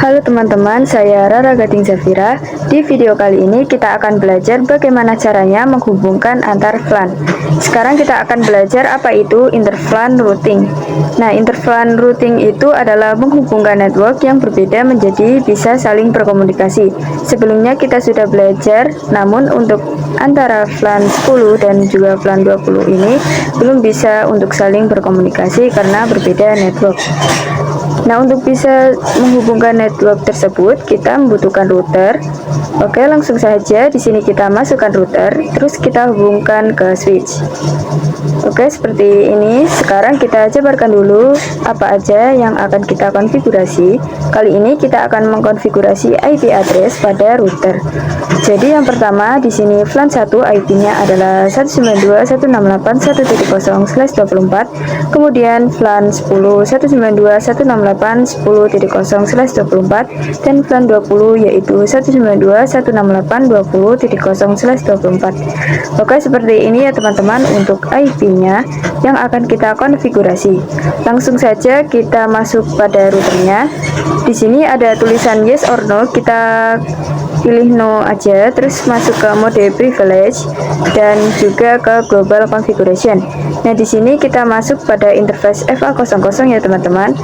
Halo teman-teman, saya Rara Gading Zafira. Di video kali ini kita akan belajar bagaimana caranya menghubungkan antar VLAN. Sekarang kita akan belajar apa itu interVLAN routing. Nah, interVLAN routing itu adalah menghubungkan network yang berbeda menjadi bisa saling berkomunikasi. Sebelumnya kita sudah belajar, namun untuk antara VLAN 10 dan juga VLAN 20 ini belum bisa untuk saling berkomunikasi karena berbeda network. Nah, untuk bisa menghubungkan network tersebut, kita membutuhkan router. Oke, langsung saja di sini kita masukkan router, terus kita hubungkan ke switch. Oke, seperti ini. Sekarang kita jabarkan dulu apa aja yang akan kita konfigurasi. Kali ini kita akan mengkonfigurasi IP address pada router. Jadi yang pertama di sini VLAN 1 IP-nya adalah 192.168.1.0/24. Kemudian VLAN 10 192.168.10.0/24 dan VLAN 20 yaitu 192.168.20.0/24. Oke, seperti ini ya teman-teman untuk IP-nya yang akan kita konfigurasi. Langsung saja kita masuk pada routernya. Di sini ada tulisan yes or no, kita pilih no aja, terus masuk ke mode privilege dan juga ke global configuration. Nah, di sini kita masuk pada interface FA00 ya teman-teman,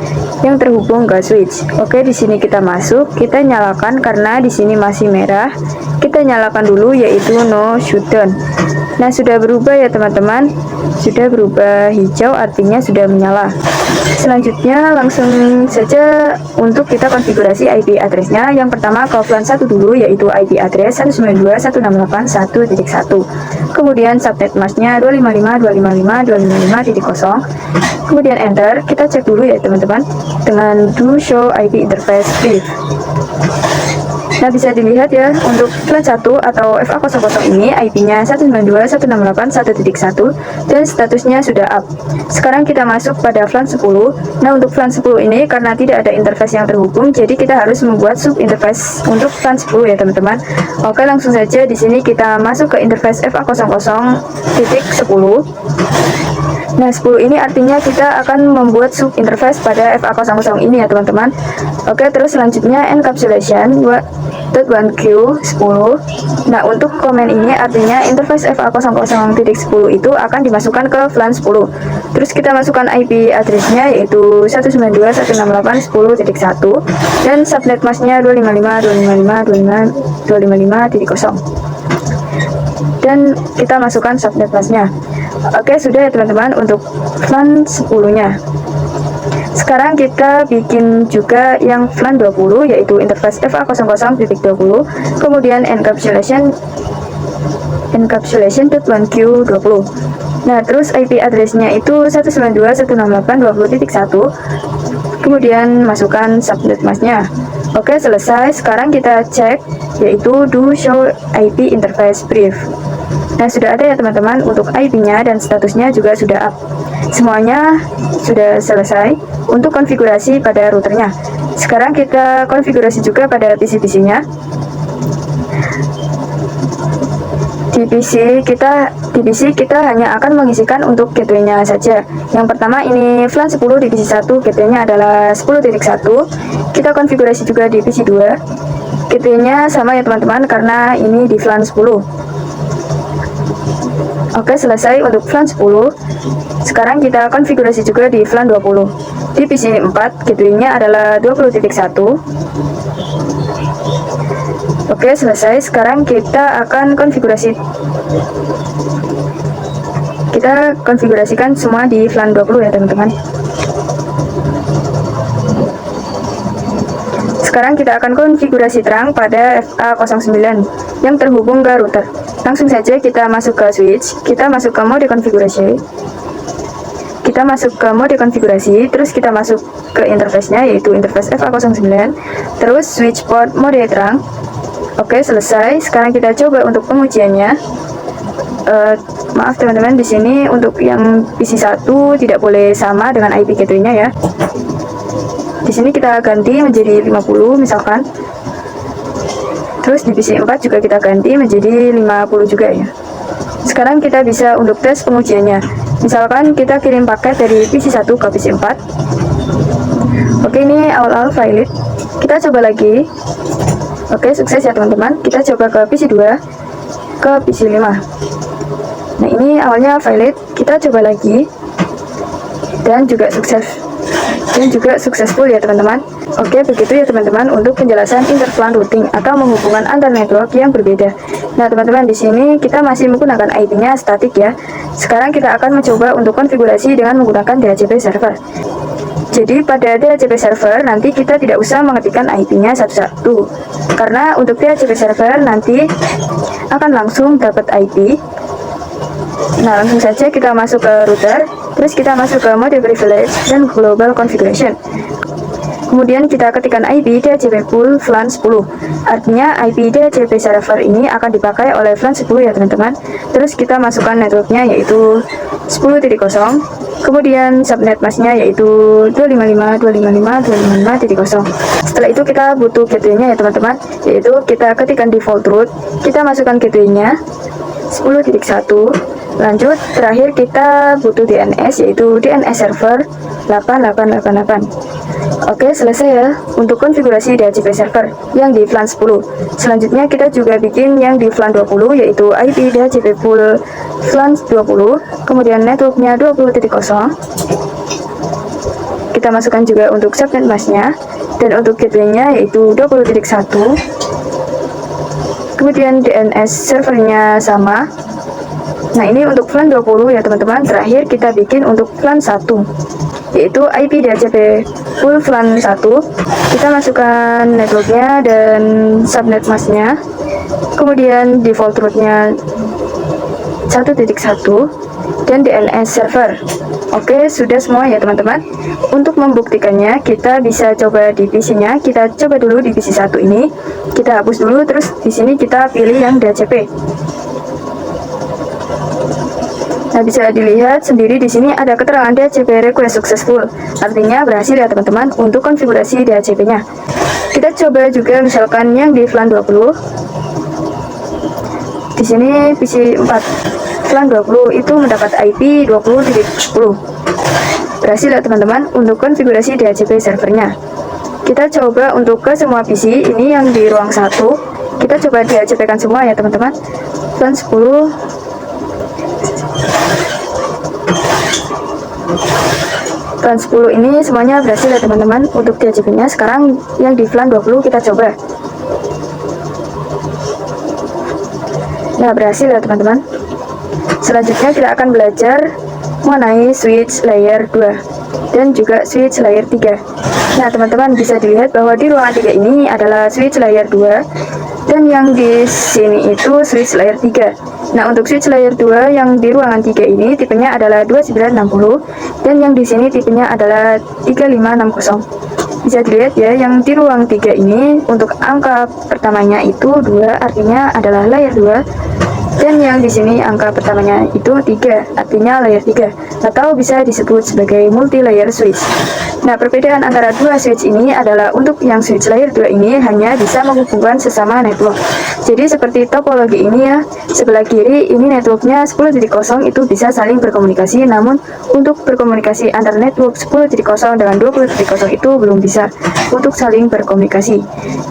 yang terhubung ke switch. Oke, di sini kita masuk, kita nyalakan karena di sini masih merah. Kita nyalakan dulu yaitu no shutdown. Nah, sudah berubah ya teman-teman, sudah berubah hijau artinya sudah menyala. Selanjutnya langsung saja untuk kita konfigurasi IP address-nya. Yang pertama ke VLAN 1 dulu yaitu IP address 192.168.1.1. Kemudian subnet mask-nya 255.255.255.0. Kemudian enter. Kita cek dulu ya teman-teman dengan do show IP interface brief. Nah, bisa dilihat ya untuk VLAN 1 atau FA00 ini IP-nya 192.168.1.1 dan statusnya sudah up. Sekarang kita masuk pada VLAN 10. Nah, untuk VLAN 10 ini karena tidak ada interface yang terhubung, jadi kita harus membuat sub interface untuk VLAN 10 ya teman-teman. Oke, langsung saja di sini kita masuk ke interface FA00.10. Nah, 10 ini artinya kita akan membuat sub interface pada FA00 ini ya teman-teman. Oke, terus selanjutnya encapsulation 1Q 10. Nah, untuk komen ini artinya interface FA00.10 itu akan dimasukkan ke VLAN 10. Terus kita masukkan IP address-nya yaitu 192.168.10.1 dan subnet mask-nya 255.255.255.0. Dan kita masukkan subnet mask-nya. Oke, sudah ya teman-teman untuk VLAN 10-nya. Sekarang kita bikin juga yang VLAN 20 yaitu interface FA00.20. Kemudian encapsulation 1Q20. Nah, terus IP address-nya itu 192.168.20.1. Kemudian masukkan subnet mask-nya. Oke, selesai. Sekarang kita cek yaitu do show IP interface brief. Nah, sudah ada ya teman-teman untuk IP-nya dan statusnya juga sudah up. Semuanya sudah selesai untuk konfigurasi pada routernya. Sekarang kita konfigurasi juga pada PC-PC-nya. Di PC kita hanya akan mengisikan untuk gateway-nya saja. Yang pertama ini VLAN 10 di PC 1, gateway-nya adalah 10.1. Kita konfigurasi juga di PC 2. Gateway-nya sama ya teman-teman karena ini di VLAN 10. Oke, selesai untuk VLAN 10. Sekarang kita konfigurasi juga di VLAN 20. Di PC 4, gateway-nya adalah 20.1. Oke, selesai. Sekarang kita akan konfigurasikan semua di VLAN 20 ya teman-teman. Sekarang kita akan konfigurasi terang pada FA09 yang terhubung ke router. Langsung saja kita masuk ke switch, kita masuk ke mode konfigurasi. Terus kita masuk ke interface-nya yaitu interface FA09, terus switch port mode terang. Oke, selesai. Sekarang kita coba untuk pengujiannya. Maaf teman-teman, di sini untuk yang PC 1 tidak boleh sama dengan IP gateway-nya ya. Di sini kita ganti menjadi 50 misalkan. Terus di PC 4 juga kita ganti menjadi 50 juga ya. Sekarang kita bisa untuk tes pengujiannya. Misalkan kita kirim paket dari PC 1 ke PC 4. Oke, ini awal-awal valid. Kita Kita coba lagi. Oke, sukses ya teman-teman. Kita coba ke PC 2, ke PC 5. Nah, ini awalnya valid. Kita coba lagi. Dan juga sukses. Dan juga successful ya teman-teman. Oke, begitu ya teman-teman untuk penjelasan interplan routing atau menghubungkan antar network yang berbeda. Nah, teman-teman, di sini kita masih menggunakan IP-nya statik ya. Sekarang kita akan mencoba untuk konfigurasi dengan menggunakan DHCP server. Jadi pada DHCP server nanti kita tidak usah mengetikkan IP-nya satu-satu. Karena untuk DHCP server nanti akan langsung dapat IP. Nah, langsung saja kita masuk ke router, terus kita masuk ke mode privilege dan global configuration. Kemudian kita ketikkan IP DHCP pool VLAN 10. Artinya IP DHCP server ini akan dipakai oleh VLAN 10 ya teman-teman. Terus kita masukkan networknya yaitu 10.0. Kemudian subnet masknya yaitu 255.255.255.0. Setelah itu kita butuh gateway-nya ya teman-teman, yaitu kita ketikkan default route, kita masukkan gateway-nya 10.1. Lanjut, terakhir kita butuh DNS yaitu DNS server 8888. Oke, selesai ya untuk konfigurasi DHCP server yang di VLAN 10. Selanjutnya kita juga bikin yang di VLAN 20 yaitu IP DHCP pool VLAN 20, kemudian networknya 20.0. Kita masukkan juga untuk subnet masknya dan untuk gateway-nya yaitu 20.1. Kemudian DNS servernya sama. Nah, ini untuk VLAN 20 ya teman-teman. Terakhir kita bikin untuk VLAN 1 yaitu IP DHCP pool VLAN 1. Kita masukkan networknya dan subnet masknya, kemudian default route-nya 1.1 dan DNS server. Oke, sudah semua ya teman-teman. Untuk membuktikannya kita bisa coba di PC-nya. Kita coba dulu di PC 1 ini. Kita hapus dulu, terus di sini kita pilih yang DHCP. Nah, bisa dilihat sendiri di sini ada keterangan DHCP request successful. Artinya berhasil ya teman-teman untuk konfigurasi DHCP-nya. Kita coba juga misalkan yang di VLAN 20. Di sini PC 4 VLAN 20 itu mendapat IP 20.10. Berhasil ya teman-teman untuk konfigurasi DHCP servernya. Kita coba untuk ke semua PC ini yang di ruang 1. Kita coba DHCP-kan semua ya teman-teman. VLAN 10. VLAN 10 ini semuanya berhasil ya teman-teman untuk DHCP-nya. Sekarang yang di VLAN 20 kita coba. Nah, berhasil ya teman-teman. Selanjutnya kita akan belajar mengenai switch layer 2 dan juga switch layer 3. Nah, teman-teman bisa dilihat bahwa di ruangan 3 ini adalah switch layer 2 dan yang di sini itu switch layer 3. Nah, untuk switch layer 2 yang di ruangan 3 ini tipenya adalah 2960 dan yang di sini tipenya adalah 3560. Bisa dilihat ya, yang di ruang 3 ini untuk angka pertamanya itu 2, artinya adalah layer 2. Dan yang di sini angka pertamanya itu 3, artinya layer 3, atau bisa disebut sebagai multi layer switch. Nah, perbedaan antara dua switch ini adalah untuk yang switch layer 2 ini hanya bisa menghubungkan sesama network. Jadi seperti topologi ini ya, sebelah kiri ini networknya 10.0 itu bisa saling berkomunikasi, namun untuk berkomunikasi antar network 10.0 dengan 20.0 itu belum bisa untuk saling berkomunikasi.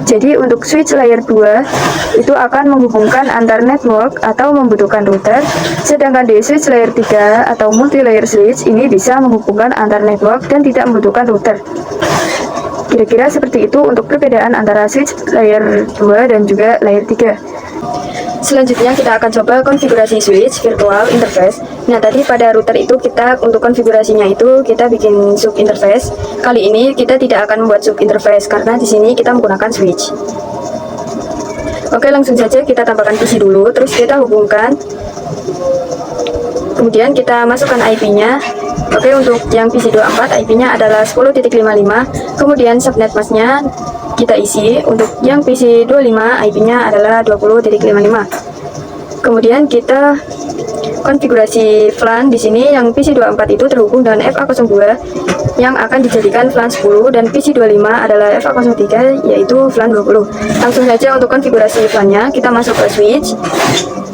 Jadi untuk switch layer 2 itu akan menghubungkan antar network atau membutuhkan router, sedangkan di switch layer 3 atau multi layer switch ini bisa menghubungkan antar network dan tidak membutuhkan router. Kira-kira seperti itu untuk perbedaan antara switch layer 2 dan juga layer 3. Selanjutnya kita akan coba konfigurasi switch virtual interface. Nah, tadi pada router itu kita untuk konfigurasinya itu kita bikin sub interface. Kali ini kita tidak akan membuat sub interface karena di sini kita menggunakan switch. Oke, langsung saja kita tambahkan PC dulu, terus kita hubungkan. Kemudian kita masukkan IP-nya. Oke, untuk yang PC 24 IP-nya adalah 10.55. Kemudian subnet masknya kita isi. Untuk yang PC 25 IP-nya adalah 20.55. Kemudian kita konfigurasi VLAN di sini yang PC 24 itu terhubung dengan FA02 yang akan dijadikan VLAN 10 dan PC 25 adalah FA03 yaitu VLAN 20. Langsung saja untuk konfigurasi VLAN-nya kita masuk ke switch.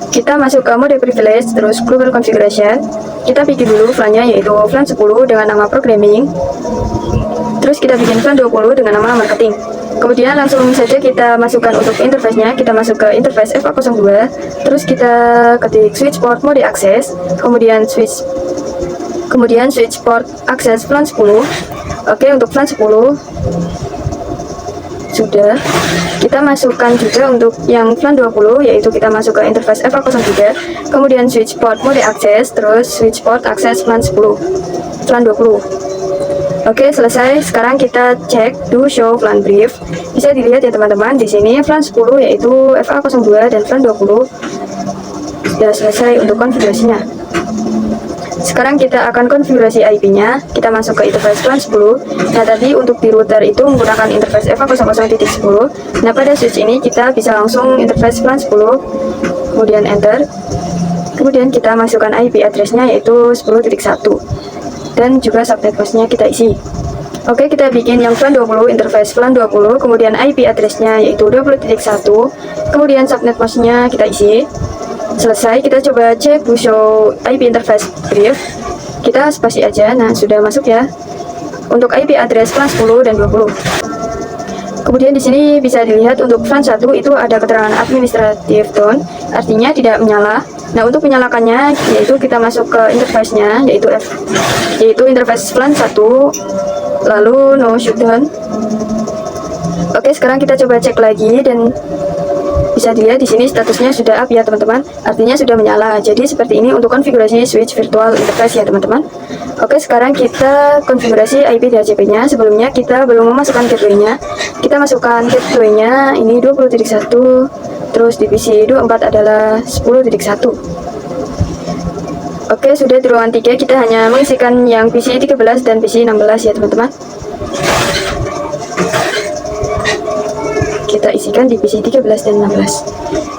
Kita masuk ke mode privilege, terus global configuration. Kita bikin dulu VLAN-nya yaitu VLAN 10 dengan nama programming. Terus kita bikin VLAN 20 dengan nama marketing. Kemudian langsung saja kita masukkan untuk interface-nya. Kita masuk ke interface FA02, terus kita ketik switch port mode akses, kemudian switch port akses VLAN 10. Oke, untuk VLAN 10 sudah. Kita masukkan juga untuk yang VLAN 20, yaitu kita masuk ke interface FA03, kemudian switch port mode akses, terus switch port akses VLAN 10, VLAN 20. Oke, selesai. Sekarang kita cek do show VLAN brief. Bisa dilihat ya teman-teman, di sini VLAN 10 yaitu FA02 dan VLAN 20 sudah selesai untuk konfigurasinya. Sekarang kita akan konfigurasi IP-nya. Kita masuk ke interface VLAN 10. Nah, tadi untuk di router itu menggunakan interface FA00.10. Nah, pada switch ini kita bisa langsung interface VLAN 10, kemudian enter. Kemudian kita masukkan IP address-nya yaitu 10.1. Dan juga subnet mask-nya kita isi. Oke, kita bikin yang VLAN 20, interface VLAN 20, kemudian IP address-nya yaitu 20.1, kemudian subnet mask-nya kita isi. Selesai, kita coba cek do show IP interface brief. Kita spasi aja. Nah, sudah masuk ya. Untuk IP address VLAN 10 dan 20. Kemudian di sini bisa dilihat untuk VLAN 1 itu ada keterangan administratif down, artinya tidak menyala. Nah, untuk menyalakannya yaitu kita masuk ke interface-nya yaitu interface VLAN 1, lalu no shutdown. Oke, sekarang kita coba cek lagi dan bisa dilihat di sini statusnya sudah up ya teman-teman, artinya sudah menyala. Jadi seperti ini untuk konfigurasi switch virtual interface ya teman-teman. Oke, sekarang kita konfigurasi IP DHCP-nya. Sebelumnya kita belum memasukkan gateway-nya. Kita masukkan gateway-nya ini 20.1, terus di PC 24 adalah 10.1. Oke, sudah di ruangan 3 kita hanya mengisikan yang PC 13 dan PC 16 ya teman-teman. Kita isikan di PC 13 dan 16.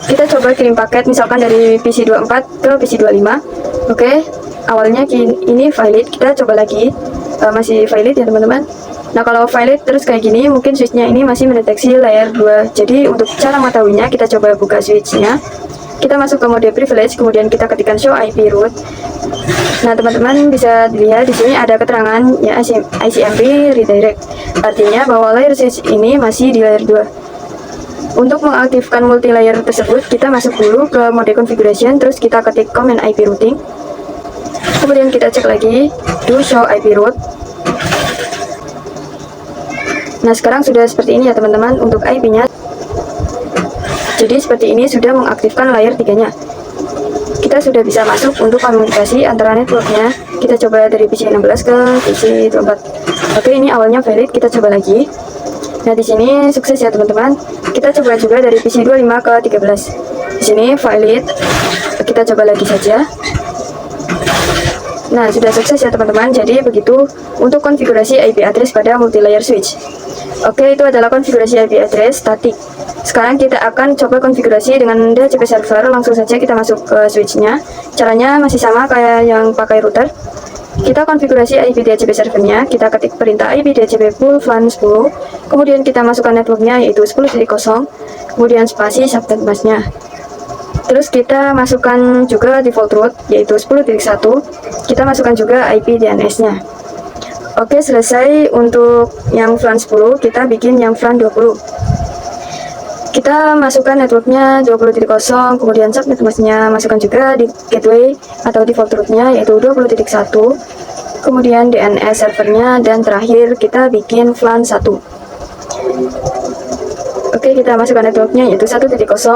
Kita coba kirim paket misalkan dari PC 24 ke PC 25. Oke, awalnya ini valid, kita coba lagi. Masih valid ya teman-teman. Nah, kalau valid terus kayak gini, mungkin switchnya ini masih mendeteksi layer 2. Jadi untuk cara mengetahuinya, kita coba buka switchnya. Kita masuk ke mode privilege, kemudian kita ketikkan show IP root. Nah, teman-teman bisa dilihat di sini ada keterangan ya ICMP redirect. Artinya bahwa layer switch ini masih di layer 2. Untuk mengaktifkan multi layer tersebut, kita masuk dulu ke mode configuration, terus kita ketik command IP routing. Kemudian kita cek lagi do show IP root. Nah, sekarang sudah seperti ini ya teman-teman untuk IP-nya. Jadi seperti ini sudah mengaktifkan layer 3-nya. Kita sudah bisa masuk untuk komunikasi antara networknya. Kita coba dari PC 16 ke PC 24. Oke, ini awalnya valid, kita coba lagi. Nah, di sini sukses ya teman-teman. Kita coba juga dari PC 25 ke 13. Di sini valid. Kita coba lagi saja. Nah, sudah sukses ya teman-teman. Jadi begitu untuk konfigurasi IP address pada multi-layer switch. Oke, itu adalah konfigurasi IP address statik. Sekarang kita akan coba konfigurasi dengan DHCP server. Langsung saja kita masuk ke switchnya. Caranya masih sama kayak yang pakai router. Kita konfigurasi IP DHCP servernya. Kita ketik perintah IP DHCP full VLAN 10. Kemudian kita masukkan networknya yaitu 10.0. Kemudian spasi subnet mask-nya. Terus kita masukkan juga default root yaitu 10.1. Kita masukkan juga IP DNS-nya. Oke, selesai untuk yang VLAN 10. Kita bikin yang VLAN 20. Kita masukkan networknya 20.0, kemudian subnet mask-nya masukkan juga di gateway atau default root-nya yaitu 20.1, kemudian DNS servernya, dan terakhir kita bikin VLAN 1. Oke, kita masukkan networknya yaitu 1.0,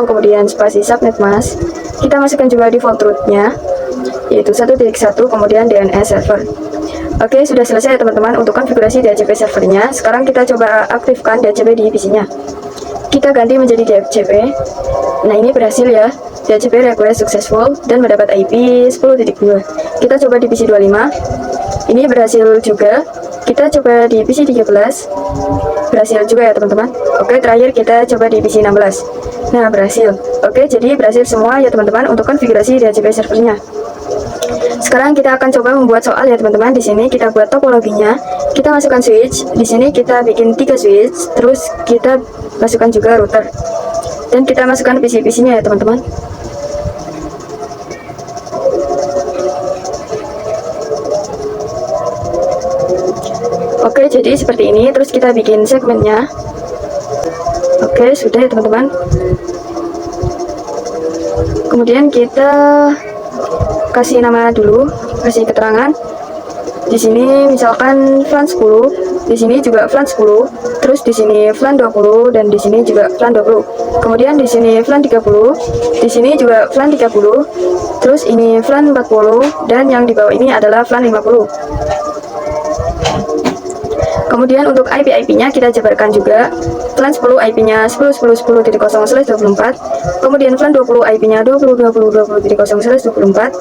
kemudian spasi subnet mask. Kita masukkan juga default root-nya yaitu 1.1, kemudian DNS server. Oke, sudah selesai teman-teman untuk konfigurasi DHCP servernya. Sekarang kita coba aktifkan DHCP di PC-nya. Kita ganti menjadi DHCP. Nah, ini berhasil ya. DHCP request successful dan mendapat IP 10.2. Kita coba di PC 25. Ini berhasil juga. Kita coba di PC 13. Berhasil juga ya teman-teman. Oke, terakhir kita coba di PC 16. Nah, berhasil. Oke, jadi berhasil semua ya teman-teman untuk konfigurasi DHCP servernya. Sekarang kita akan coba membuat soal ya teman-teman. Di sini kita buat topologinya. Kita masukkan switch. Di sini kita bikin 3 switch. Terus kita masukkan juga router. Dan kita masukkan PC-PC-nya ya teman-teman. Oke, jadi seperti ini. Terus kita bikin segmennya. Oke, sudah ya teman-teman. Kemudian kita kasih nama dulu, kasih keterangan. Di sini misalkan flan 10, di sini juga flan 10, terus di sini flan 20 dan di sini juga flan 20. Kemudian di sini flan 30, di sini juga flan 30, terus ini flan 40 dan yang di bawah ini adalah flan 50. Kemudian untuk IP-nya kita jabarkan juga. Flan 10 IP-nya 10.10.10/24. Kemudian flan 20 IP-nya 20.20.20/24.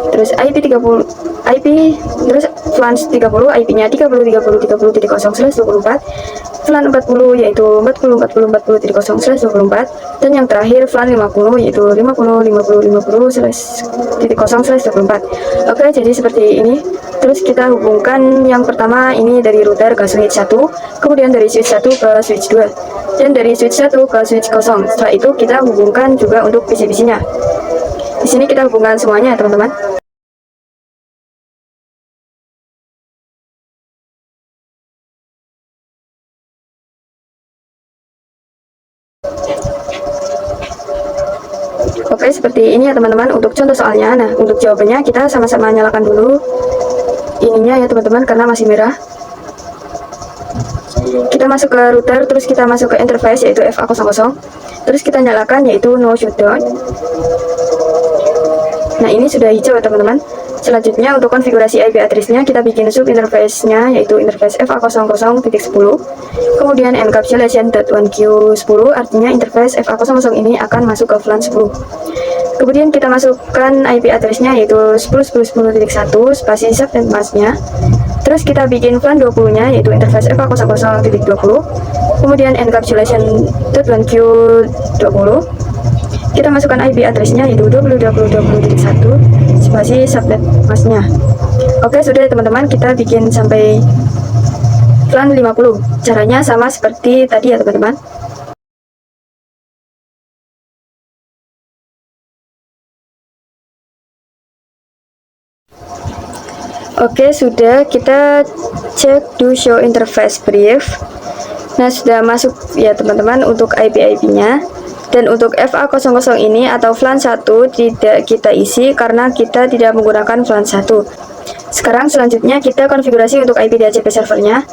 Terus terus flan 30 IP-nya 30.30.30.0/24. Flan 40 yaitu 40.40.40.0/24. Dan yang terakhir flan 50 yaitu 50.50.50/0/24. Oke, jadi seperti ini. Terus kita hubungkan yang pertama ini dari router ke switch 1, kemudian dari switch 1 ke switch 2, dan dari switch 1 ke switch 0. Setelah itu kita hubungkan juga untuk PC-PC-nya. Di sini kita hubungkan semuanya, teman-teman. Oke, seperti ini ya teman-teman untuk contoh soalnya. Nah, untuk jawabannya kita sama-sama nyalakan dulu ininya ya teman-teman, karena masih merah. Kita masuk ke router, terus kita masuk ke interface yaitu FA00, terus kita nyalakan yaitu no shutdown. Nah, ini sudah hijau ya teman-teman. Selanjutnya untuk konfigurasi IP address-nya kita bikin sub interface-nya yaitu interface FA00.10. Kemudian encapsulation.1q10, artinya interface FA00 ini akan masuk ke flan 10. Kemudian kita masukkan IP address-nya yaitu 10.10.10.1 spasi subnet mask-nya. Terus kita bikin flan 20-nya yaitu interface FA00.20. Kemudian encapsulation.1q20. Kita masukkan IP address-nya yaitu 20.20.20.1 spasi subnet mask-nya. Oke, sudah teman-teman, kita bikin sampai flan 50. Caranya sama seperti tadi ya teman-teman. Oke, sudah, kita cek do show interface brief. Nah, sudah masuk ya teman-teman untuk IP-nya. Dan untuk FA00 ini atau flan 1 tidak kita isi karena kita tidak menggunakan flan 1. Sekarang selanjutnya kita konfigurasi untuk IP DHCP servernya.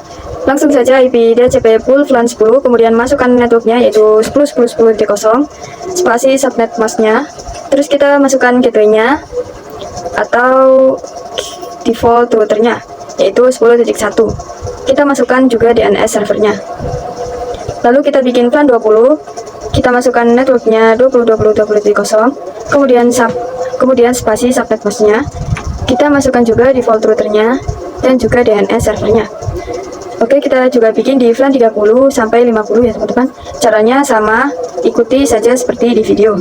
Langsung saja IP DHCP full flan 10, kemudian masukkan networknya yaitu 10.10.10.0 spasi subnet mask-nya. Terus kita masukkan gateway-nya atau default routernya yaitu 10.1. Kita masukkan juga DNS servernya. Lalu kita bikin flan 20. Kita masukkan networknya 20.20.20.0, kemudian spasi subnet mask-nya. Kita masukkan juga default routernya dan juga DNS servernya. Oke, kita juga bikin di flan 30 sampai 50 ya teman-teman. Caranya sama, ikuti saja seperti di video.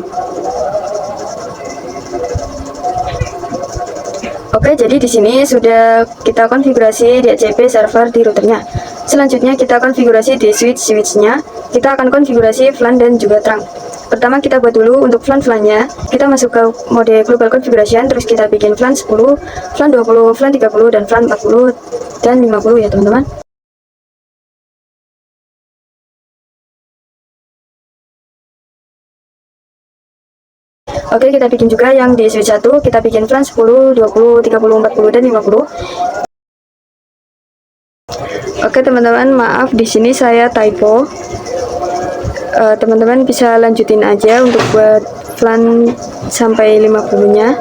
Oke, jadi di sini sudah kita konfigurasi DHCP server di routernya. Selanjutnya kita konfigurasi di switch-nya. Kita akan konfigurasi flan dan juga trunk. Pertama kita buat dulu untuk flan-flannya. Kita masuk ke mode global configuration, terus kita bikin flan 10, flan 20, flan 30, dan flan 40 dan 50 ya teman-teman. Oke, kita bikin juga yang di switch 1, kita bikin flan 10, 20, 30, 40, dan 50. Oke teman-teman, maaf di sini saya typo. Teman-teman bisa lanjutin aja untuk buat flan sampai 50-nya.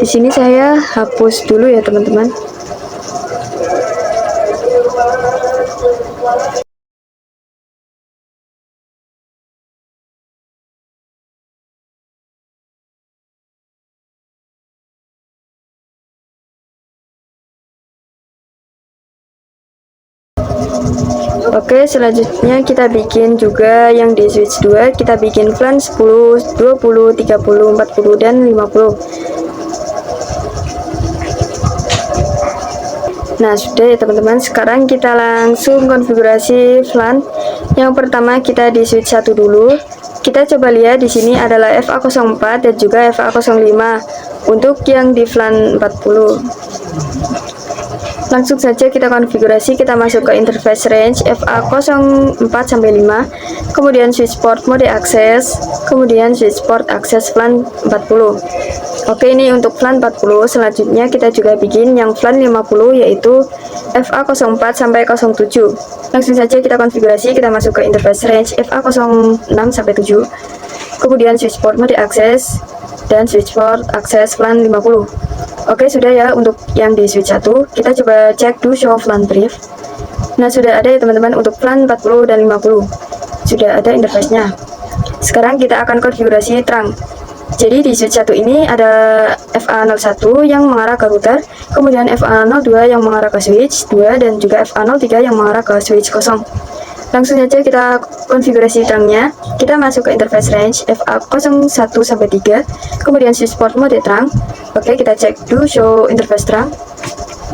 Di sini saya hapus dulu ya teman-teman. Oke, selanjutnya kita bikin juga yang di switch 2, kita bikin flan 10, 20, 30, 40, dan 50. Nah, sudah ya teman-teman, sekarang kita langsung konfigurasi flan. Yang pertama kita di switch 1 dulu. Kita coba lihat di sini adalah FA04 dan juga FA05 untuk yang di flan 40. Langsung saja kita konfigurasi, kita masuk ke interface range FA04-5, kemudian switch port mode akses, kemudian switch port akses VLAN 40. Oke, ini untuk VLAN 40. Selanjutnya kita juga bikin yang VLAN 50, yaitu FA04-07. Langsung saja kita konfigurasi, kita masuk ke interface range FA06-7, kemudian switch port mode akses dan switch port akses VLAN 50. Oke, sudah ya untuk yang di switch 1. Kita coba cek do show VLAN brief. Nah, sudah ada ya teman-teman untuk VLAN 40 dan 50. Sudah ada interface-nya. Sekarang kita akan konfigurasi terang. Jadi di switch 1 ini ada FA01 yang mengarah ke router, kemudian FA02 yang mengarah ke switch 2, dan juga FA03 yang mengarah ke switch kosong. Langsung saja kita konfigurasi terangnya. Kita masuk ke interface range FA01-3, kemudian switch port mode terang. Oke, kita cek do show interface terang.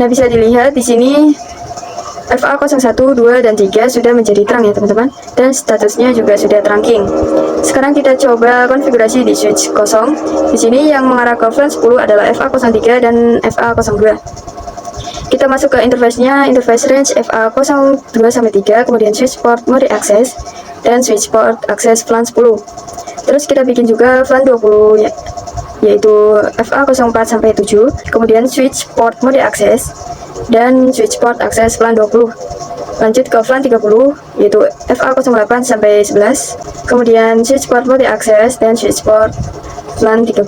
Nah, bisa dilihat di sini FA01, 2, dan 3 sudah menjadi terang ya teman-teman, dan statusnya juga sudah trunking. Sekarang kita coba konfigurasi di switch kosong. Di sini yang mengarah ke VLAN 10 adalah FA03 dan FA02. Kita masuk ke interface-nya, interface range FA02-3, kemudian switch port mode access dan switch port access VLAN 10. Terus kita bikin juga VLAN 20 ya, yaitu FA04-7, kemudian switch port mode access dan switch port access VLAN 20. Lanjut ke VLAN 30, yaitu FA08-11, kemudian switch port mode access dan switch port VLAN 30.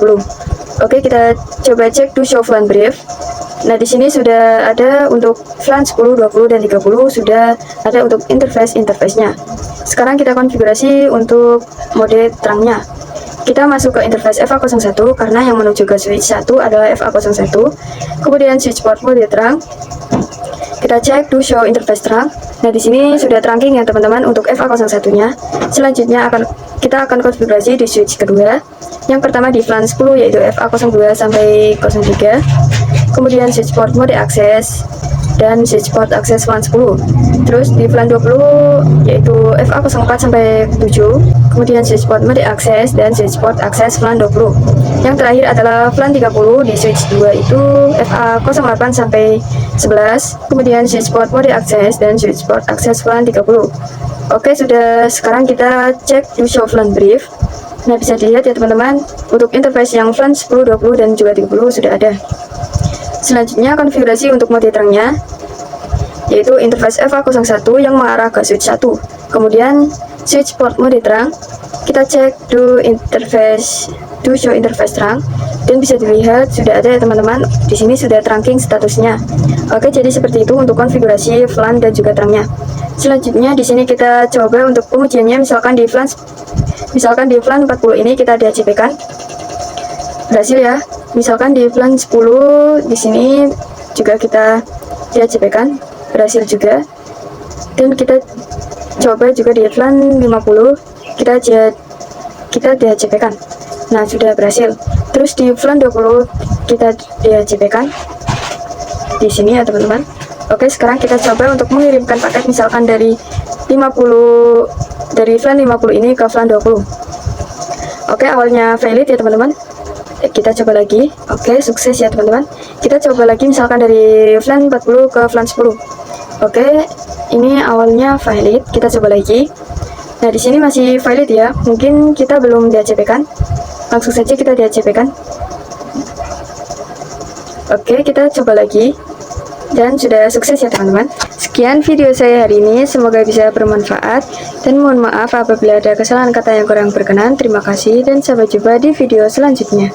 Oke, kita coba cek do show VLAN brief. Nah, di sini sudah ada untuk VLAN 10, 20, dan 30 sudah ada untuk interface-nya. Sekarang kita konfigurasi untuk mode terangnya. Kita masuk ke interface FA01 karena yang menuju ke switch 1 adalah FA01. Kemudian switch port mode terang. Kita cek do show interface terang. Nah, di sini sudah trunking ya teman-teman untuk FA01-nya. Selanjutnya kita akan konfigurasi di switch kedua. Yang pertama di VLAN 10 yaitu FA02-03. Kemudian switch port mode akses dan switch port akses VLAN 10. Terus di VLAN 20 yaitu FA04-7, kemudian switch port mode akses dan switch port akses VLAN 20. Yang terakhir adalah VLAN 30 di switch 2 itu FA08-11, kemudian switch port mode akses dan switch port akses VLAN 30. Oke, sudah. Sekarang kita cek do show VLAN brief. Nah, bisa dilihat ya teman-teman, untuk interface yang VLAN 10, 20, dan juga 30 sudah ada. Selanjutnya konfigurasi untuk mode terangnya, yaitu interface FA01 yang mengarah ke switch 1. Kemudian switch port mode terang. Kita cek do show interface terang, dan bisa dilihat sudah ada ya teman-teman. Di sini sudah trunking statusnya. Oke, jadi seperti itu untuk konfigurasi VLAN dan juga terangnya. Selanjutnya di sini kita coba untuk pengujiannya, misalkan di VLAN 40 ini kita DHCP-kan. Berhasil ya. Misalkan di VLAN 10 di sini juga kita DHCP-kan, berhasil juga. Dan kita coba juga di VLAN 50 kita DHCP-kan. Nah, sudah berhasil. Terus di VLAN 20 kita DHCP-kan di sini ya teman-teman. Oke, sekarang kita coba untuk mengirimkan paket misalkan dari VLAN 50 ini ke VLAN 20. Oke, awalnya valid ya teman-teman. Kita coba lagi. Oke, sukses ya teman-teman. Kita coba lagi misalkan dari VLAN 40 ke VLAN 10. Oke, ini awalnya valid. Kita coba lagi. Nah, di sini masih valid ya. Mungkin kita belum DHCP-kan. Langsung saja kita DHCP-kan. Oke, kita coba lagi. Dan sudah sukses ya teman-teman. Sekian video saya hari ini, semoga bisa bermanfaat. Dan mohon maaf apabila ada kesalahan kata yang kurang berkenan. Terima kasih dan sampai jumpa di video selanjutnya.